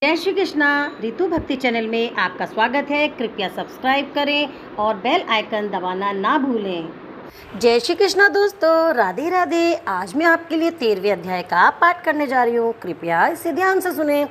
जय श्री कृष्णा। रितु भक्ति चैनल में आपका स्वागत है। कृपया सब्सक्राइब करें और बेल आइकन दबाना ना भूलें। जय श्री कृष्णा दोस्तों, राधे राधे। आज मैं आपके लिए 13वें अध्याय का पाठ करने जा रही हूँ। कृपया इसे ध्यान से सुने।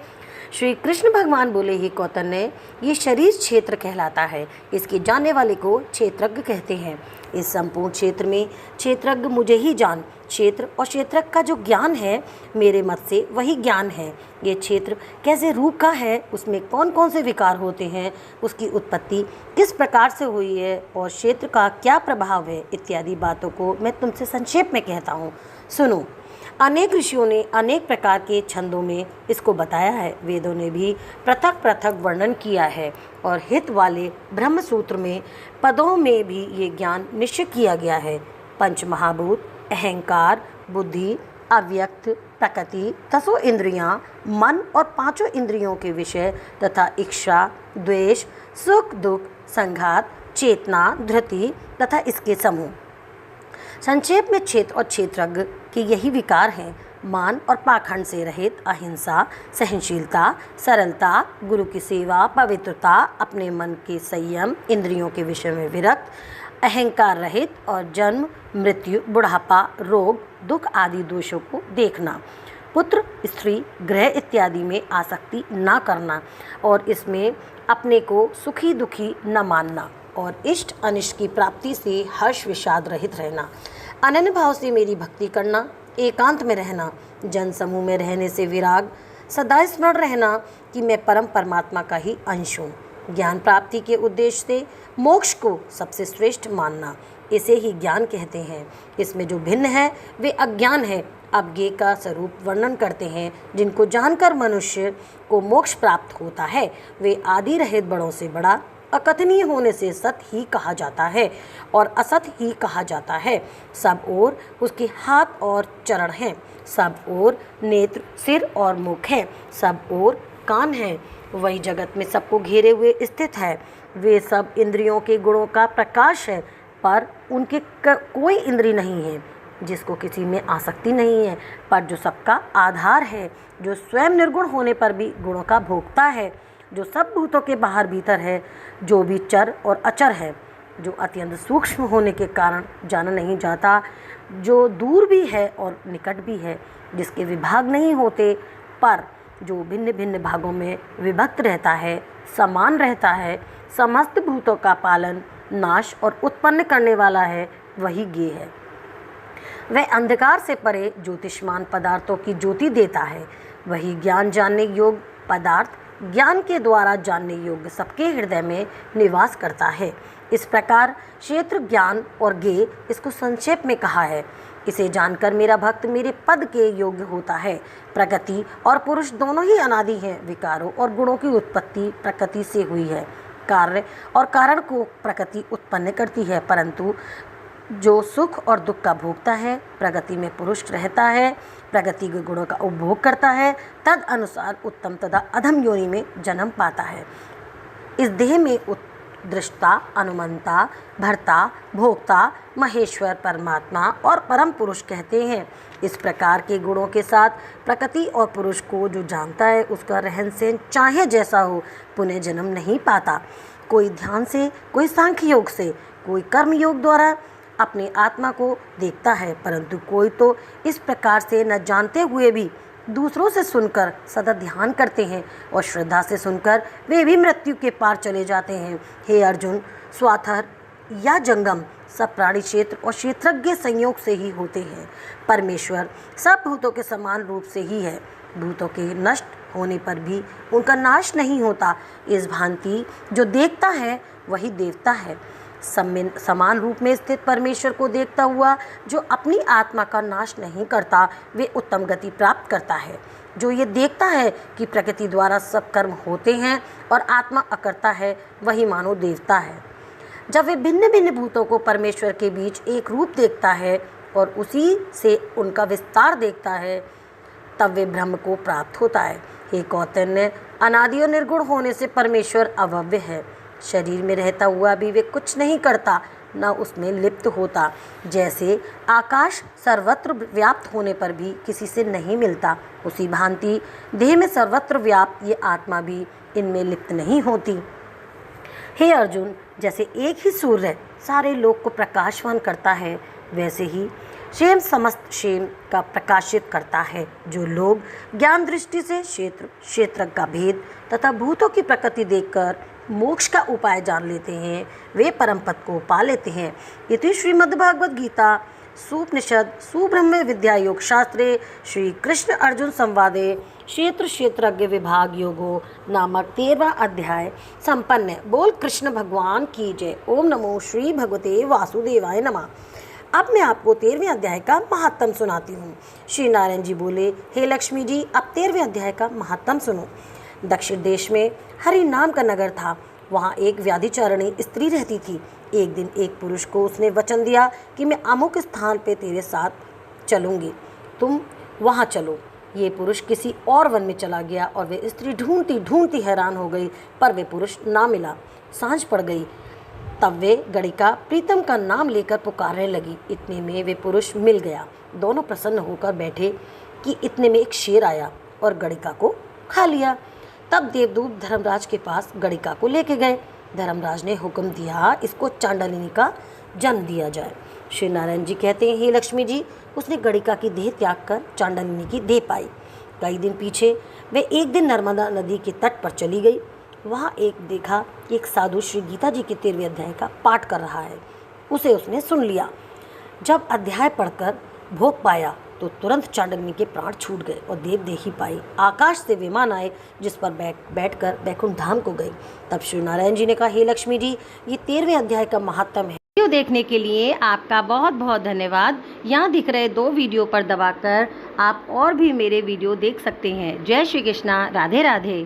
श्री कृष्ण भगवान बोले, ही कौतन्य, ये शरीर क्षेत्र कहलाता है। इसके जानने वाले को क्षेत्रज्ञ कहते हैं। इस संपूर्ण क्षेत्र में क्षेत्रज्ञ मुझे ही जान। क्षेत्र और क्षेत्रज्ञ का जो ज्ञान है, मेरे मत से वही ज्ञान है। ये क्षेत्र कैसे रूप का है, उसमें कौन कौन से विकार होते हैं, उसकी उत्पत्ति किस प्रकार से हुई है और क्षेत्र का क्या प्रभाव है, इत्यादि बातों को मैं तुमसे संक्षेप में कहता हूँ, सुनो। अनेक ऋषियों ने अनेक प्रकार के छंदों में इसको बताया है। वेदों ने भी पृथक पृथक वर्णन किया है और हित वाले ब्रह्म सूत्र में पदों में भी ये ज्ञान निश्चय किया गया है। पंच महाभूत, अहंकार, बुद्धि, अव्यक्त, प्रकृति, 10 इंद्रियां, मन और 5 इंद्रियों के विषय तथा इच्छा, द्वेष, सुख दुख, संघात, चेतना, धृति तथा इसके समूह। संक्षेप में क्षेत्र और क्षेत्रज्ञ के यही विकार हैं: मान और पाखंड से रहित, अहिंसा, सहनशीलता, सरलता, गुरु की सेवा, पवित्रता, अपने मन के संयम, इंद्रियों के विषय में विरक्त, अहंकार रहित और जन्म, मृत्यु, बुढ़ापा, रोग, दुख आदि दोषों को देखना, पुत्र, स्त्री, ग्रह इत्यादि में आसक्ति न करना और इसमें अपने को सुखी दुखी न मानना और इष्ट अनिष्ट की प्राप्ति से हर्ष विषाद रहित रहना, अनन्य भाव से मेरी भक्ति करना, एकांत में रहना, जन समूह में रहने से विराग, सदा स्मरण रहना कि मैं परम परमात्मा का ही अंश हूँ, ज्ञान प्राप्ति के उद्देश्य से मोक्ष को सबसे श्रेष्ठ मानना, इसे ही ज्ञान कहते हैं। इसमें जो भिन्न है वे अज्ञान है। अब ज्ञेय का स्वरूप वर्णन करते हैं। जिनको जानकर मनुष्य को मोक्ष प्राप्त होता है, वे आदि रहित बड़ों से बड़ा, अकथनीय होने से सत ही कहा जाता है और असत ही कहा जाता है। सब ओर उसके हाथ और चरण हैं, सब ओर नेत्र, सिर और मुख हैं, सब ओर कान हैं। वही जगत में सबको घेरे हुए स्थित है। वे सब इंद्रियों के गुणों का प्रकाश है, पर उनके कोई इंद्रिय नहीं है। जिसको किसी में आसक्ति नहीं है, पर जो सबका आधार है, जो स्वयं निर्गुण होने पर भी गुणों का भोगता है, जो सब भूतों के बाहर भीतर है, जो भी चर और अचर है, जो अत्यंत सूक्ष्म होने के कारण जाना नहीं जाता, जो दूर भी है और निकट भी है, जिसके विभाग नहीं होते, पर जो भिन्न भिन्न भागों में विभक्त रहता है, समान रहता है, समस्त भूतों का पालन, नाश और उत्पन्न करने वाला है, वही ज्ञेय है। वह अंधकार से परे ज्योतिष्मान पदार्थों की ज्योति देता है। वही ज्ञान जानने योग्य पदार्थ ज्ञान के द्वारा जानने योग्य सबके हृदय में निवास करता है। इस प्रकार क्षेत्र, ज्ञान और ज्ञेय इसको संक्षेप में कहा है। इसे जानकर मेरा भक्त मेरे पद के योग्य होता है। प्रकृति और पुरुष दोनों ही अनादि हैं। विकारों और गुणों की उत्पत्ति प्रकृति से हुई है। कार्य और कारण को प्रकृति उत्पन्न करती है, परंतु जो सुख और दुख का भोगता है, प्रगति में पुरुष रहता है, प्रगति के गुणों का उपभोग करता है, तद अनुसार उत्तम तथा अधम योनि में जन्म पाता है। इस देह में दृष्टा, अनुमंता, भर्ता, भोक्ता, महेश्वर, परमात्मा और परम पुरुष कहते हैं। इस प्रकार के गुणों के साथ प्रकृति और पुरुष को जो जानता है, उसका रहन सहन चाहे जैसा हो, पुनः जन्म नहीं पाता। कोई ध्यान से, कोई सांख्य योग से, कोई कर्म योग द्वारा अपनी आत्मा को देखता है, परंतु कोई तो इस प्रकार से न जानते हुए भी दूसरों से सुनकर सदा ध्यान करते हैं और श्रद्धा से सुनकर वे भी मृत्यु के पार चले जाते हैं। हे अर्जुन, स्वाथर या जंगम सब प्राणी क्षेत्र और क्षेत्रज्ञ संयोग से ही होते हैं। परमेश्वर सब भूतों के समान रूप से ही है। भूतों के नष्ट होने पर भी उनका नाश नहीं होता। इस भांति जो देखता है वही देवता है। समान रूप में स्थित परमेश्वर को देखता हुआ जो अपनी आत्मा का नाश नहीं करता, वे उत्तम गति प्राप्त करता है। जो ये देखता है कि प्रकृति द्वारा सब कर्म होते हैं और आत्मा अकर्ता है, वही मानो देवता है। जब वे भिन्न भिन्न भूतों को परमेश्वर के बीच एक रूप देखता है और उसी से उनका विस्तार देखता है, तब वे ब्रह्म को प्राप्त होता है। हे कौतन्य, अनादि और निर्गुण होने से परमेश्वर अव्यय है। शरीर में रहता हुआ भी वे कुछ नहीं करता, न उसमें लिप्त होता। जैसे आकाश सर्वत्र व्याप्त होने पर भी किसी से नहीं मिलता, उसी भांति देह में सर्वत्र व्याप्त ये आत्मा भी इनमें लिप्त नहीं होती। हे अर्जुन, जैसे एक ही सूर्य सारे लोक को प्रकाशवान करता है, वैसे ही क्षेम समस्त क्षेम का प्रकाशित करता है। जो लोग ज्ञान दृष्टि से क्षेत्र का भेद तथा भूतों की प्रकृति देखकर मोक्ष का उपाय जान लेते हैं, वे परम पद को पा लेते हैं। इति श्रीमद्भागवत गीता सुपनिषद सुब्रह्म विद्या योग शास्त्रे श्री कृष्ण अर्जुन संवादे क्षेत्र क्षेत्रज्ञ विभाग योगो नामक 13वां अध्याय संपन्न। बोल कृष्ण भगवान की जय। ओम नमो श्री भगवते वासुदेवाय नमः। अब मैं आपको 13वें अध्याय का महात्म सुनाती हूँ। श्री नारायण जी बोले, हे लक्ष्मी जी, अब 13वें अध्याय का महात्म सुनो। दक्षिण देश में हरि नाम का नगर था। वहाँ एक व्याधिचारिणी स्त्री रहती थी। एक दिन एक पुरुष को उसने वचन दिया कि मैं अमुक स्थान पे तेरे साथ चलूँगी, तुम वहाँ चलो। ये पुरुष किसी और वन में चला गया और वे स्त्री ढूंढती ढूंढती हैरान हो गई, पर वे पुरुष ना मिला। सांझ पड़ गई, तब वे गणिका प्रीतम का नाम लेकर पुकारने लगी। इतने में वे पुरुष मिल गया। दोनों प्रसन्न होकर बैठे कि इतने में एक शेर आया और गणिका को खा लिया। तब देवदूत धर्मराज के पास गणिका को लेके गए। धर्मराज ने हुक्म दिया, इसको चांडालिनी का जन्म दिया जाए। श्री नारायण जी कहते हैं, हे लक्ष्मी जी, उसने गणिका की देह त्याग कर चांडालिनी की देह पाई। कई दिन पीछे वे एक दिन नर्मदा नदी के तट पर चली गई। वहाँ देखा कि एक साधु श्री गीता जी के 13वें अध्याय का पाठ कर रहा है। उसे उसने सुन लिया। जब अध्याय पढ़कर भोग पाया तो तुरंत चांडालिनी के प्राण छूट गए और देव देही पाई। आकाश से विमान आए जिस पर बैठकर बैकुंठ धाम को गई। तब श्री नारायण जी ने कहा, हे लक्ष्मी जी, ये 13वें अध्याय का महात्म है। वीडियो देखने के लिए आपका बहुत बहुत धन्यवाद। यहाँ दिख रहे 2 वीडियो पर दबाकर आप और भी मेरे वीडियो देख सकते हैं। जय श्री कृष्णा, राधे राधे।